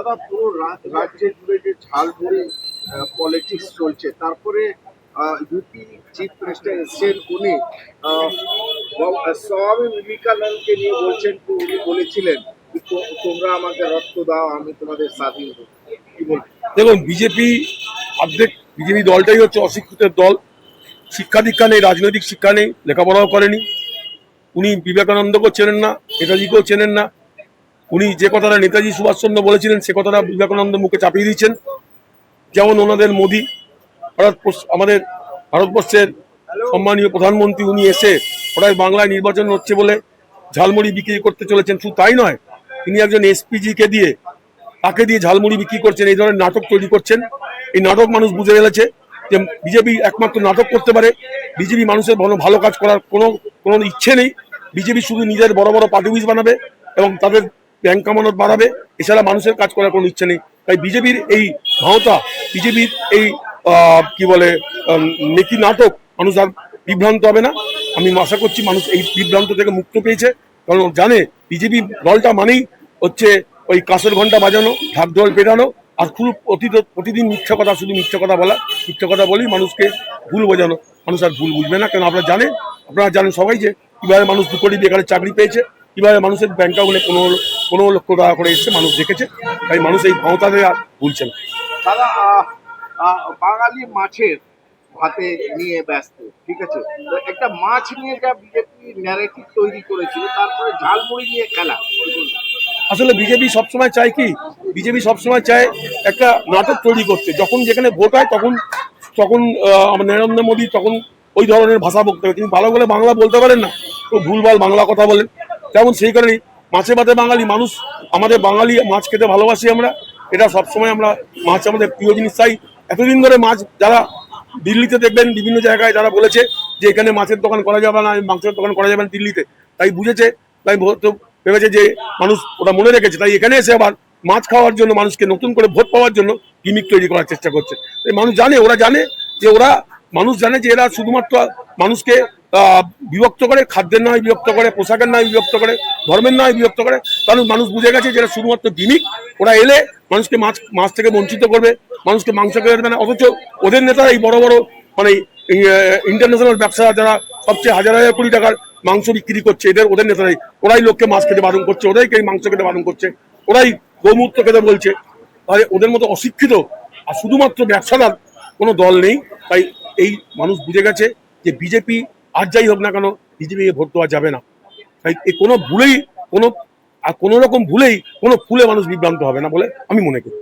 দাদা পুরো রাজ্যে জুড়ে যে ঝালমুড়ি পলিটিক্স চলছে, তারপরে ইউপি চিফ মিনিস্টার এসছেন, উনি স্বামী বিবেকানন্দকে নিয়ে বলছেন, তো উনি বলেছিলেন তোমরা আমাকে রক্ত দাও, আমি তোমাদের স্বাধীন হব। কি বলবো? দেখুন, বিজেপি দলটাই হচ্ছে অশিক্ষিতের দল। শিক্ষা দীক্ষা নেই, রাজনৈতিক শিক্ষা নেই, লেখাপড়াও করেনি। উনি বিবেকানন্দকেও চেনেন না, নেতাজিকেও চেনেন না। উনি যে কথাটা নেতাজি সুভাষচন্দ্র বলেছিলেন সে কথাটা বিবেকানন্দ মুখে চাপিয়ে দিচ্ছেন। যেমন ওনাদের মোদী, আমাদের ভারতবর্ষের সম্মানীয় প্রধানমন্ত্রী, উনি এসে ওরাই বাংলায় নির্বাচন হচ্ছে বলে ঝালমুড়ি বিক্রি করতে চলেছেন। শুধু তাই নয়, তিনি একজন এসপিজিকে দিয়ে, তাকে দিয়ে ঝালমুড়ি বিক্রি করছেন। এই ধরনের নাটক তৈরি করছেন। এই নাটক মানুষ বুঝে ফেলেছে যে বিজেপি একমাত্র নাটক করতে পারে। বিজেপি মানুষের ভালো কাজ করার কোনো ইচ্ছে নেই। বিজেপি শুধু নিজের বড় বড় পার্টি অফিস বানাবে এবং তাদের ব্যাংক কামানত বাড়াবে, এছাড়া মানুষের কাজ করার কোনো ইচ্ছে নেই। তাই বিজেপির এই ভাওতা, বিজেপির এই কি বলে নীতি নাটক, মানুষ আর বিভ্রান্ত হবে না। আমি আশা করছি মানুষ এই বিভ্রান্ত থেকে মুক্ত পেয়েছে, কারণ জানে বিজেপি দলটা মানেই হচ্ছে ওই কাঁসের ঘন্টা বাজানো, ঢাকঢোল পেটানো, আর শুধু প্রতিদিন মিথ্যা কথা, শুধু মিথ্যা কথা বলা, মিথ্যা কথা বলেই মানুষকে ভুল বোঝানো। মানুষ আর ভুল বুঝবে না, কারণ আপনারা জানেন সবাই যে কিভাবে মানুষ 2 কোটি বেকারের চাকরি পেয়েছে, কিভাবে মানুষের ব্যাংক অ্যাকাউন্টে 15 লক্ষ টাকা করে এসছে, মানুষ দেখেছে। তাই মানুষ এই ক্ষমতাতে আর ভুলছে না। দাদা বাঙালি মাছের ভাতে নিয়ে ব্যস্ত, ঠিক আছে, তো একটা মাছ নিয়ে যা বিজেপি ন্যারেটিভ তৈরি করেছিল, তারপরে ঝালমুড়ি নিয়ে খেলা। আসলে বিজেপি সবসময় চায় কি, বিজেপি সবসময় চায় একটা নাটক তৈরি করতে। যখন যেখানে ভোট হয় তখন তখন নরেন্দ্র মোদী তখন ওই ধরনের ভাষা বলতে হবে। তিনি ভালো করে বাংলা বলতে পারেন না, তো ভুলভাল বাংলা কথা বলেন। তেমন সেই কারণেই মাছে ভাতে বাঙালি মানুষ, আমাদের বাঙালি মাছ খেতে ভালোবাসি আমরা। এটা সবসময় আমরা, মাছ আমাদের প্রিয় জিনিস। তাই এতদিন ধরে মাছ, যারা দিল্লিতে দেখবেন বিভিন্ন জায়গায় যারা বলেছে যে এখানে মাছের দোকান করা যাবে না, মাংসের দোকান করা যাবে না দিল্লিতে, তাই বুঝেছে, তাই ভেবেছে যে মানুষ ওটা মনে রেখেছে, তাই এখানে এসে আবার মাছ খাওয়ার জন্য, মানুষকে নতুন করে ভোট পাওয়ার জন্য গিমিক তৈরি করার চেষ্টা করছে। মানুষ জানে, মানুষ জানে যে এরা শুধুমাত্র মানুষকে বিভক্ত করে, খাদ্যের নয় বিভক্ত করে, পোশাকের নয় বিভক্ত করে, ধর্মের নয় বিভক্ত করে। কারণ মানুষ বুঝে গেছে যে এরা শুধুমাত্র গিমিক। ওরা এলে মানুষকে মাছ থেকে বঞ্চিত করবে, মানুষকে মাংস খেয়ে দেবে না। অথচ ওদের নেতারা এই বড় বড় মানে ইন্টারন্যাশনাল ব্যবসা, যারা সবচেয়ে হাজার হাজার কোটি টাকার মাংস বিক্রি করছে, ওদের নেতারাই, ওরাই লোককে মাছ খেতে বারণ করছে, ওরাই মাংস খেতে বারণ করছে, ওরাই গোমূত্র খেতে বলছে। তাহলে ওদের মতো অশিক্ষিত আর শুধুমাত্র ব্যবসাদার কোনো দল নেই। তাই এই মানুষ বুঝে গেছে যে বিজেপি আর যাই হোক না কেন, বিজেপিকে ভোট দেওয়া যাবে না। তাই এই কোনো রকম ভুলেই কোনো ফুলে মানুষ বিভ্রান্ত হবে না বলে আমি মনে করি।